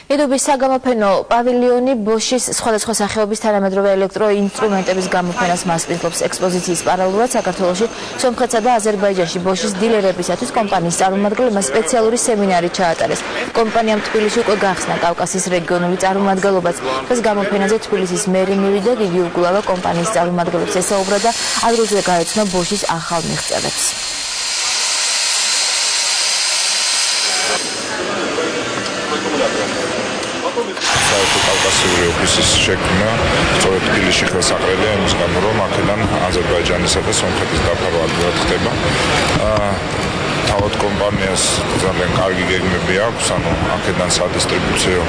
იდობის საგამოფენო პავილიონი ბოშის სხვადასხვა სახეობის თანამედროვე ელექტროინსტრუმენტების გამოფენას მასპინძლობს. ექსპოზიციის პარალელურად საქართველოში, სომხეთსა და აზერბაიჯანში ბოშის დილერებისათვის კომპანიის წარმომადგენლებმა სპეციალური სემინარი ჩაატარეს. კომპანიამ თბილისში უკვე გახსნა კავკასიის რეგიონული წარმომადგენლობაც. დღეს გამოფენაზე თბილისის მერი მივიდა, გიგი უგულავა კომპანიის წარმომადგენლებს ესაუბრა და ადრეზე გაეცნო ბოშის ახალ მიღწევებს. საერთო კავკასიური ოფისის შექმნა სწორედ თბილისში ხელსაყრელია იმის გამო, რომ აქედან აზერბაიჯანისა და სომხეთის დაფარვა ადვილად ხდება. თავად კომპანიას ძალიან კარგი გეგმები აქვს, ანუ აქედან სადისტრიბუციო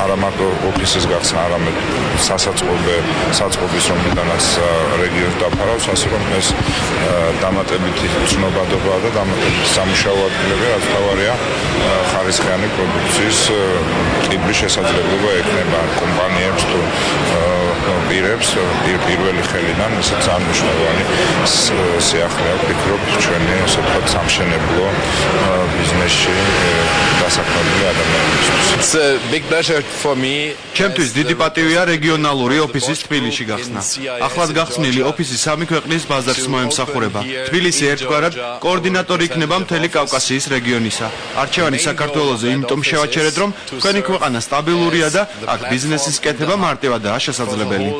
არა მარტო ოფისის გახსნა, არამედ საწყობის რომლიდანაც რეგიონს დაფარავს, ასე რომ ეს დამატებითი ცნობადობაა და დამატებითი სამუშაო ადგილები, რაც თავარია ხარისხიანი პროდუქციის ყიდვის შესაძლებლობა ექნება კომპანიებს თუ პირებს პირველი ხელიდან, ეს ძალიან მნიშვნელოვანი სიახლეა, ვფიქრობ, ჩვენი ასე ვთქვათ სამშენებლო ბიზნესში დასაქმებული ადამიანებისთვის. ჩემთვის დიდი პატივია რეგიონალური ოფისის თბილისში გახსნა. ახლად გახსნილი ოფისი სამი ქვეყნის ბაზარს მოემსახურება. თბილისი ერთგვარად კოორდინატორი იქნება მთელი კავკასიის რეგიონისა. არჩევანი საქართველოზე იმიტომ შევაჩერეთ, რომ თქვენი ქვეყანა სტაბილურია და აქ ბიზნესის კეთება მარტივადაა შესაძლებელი.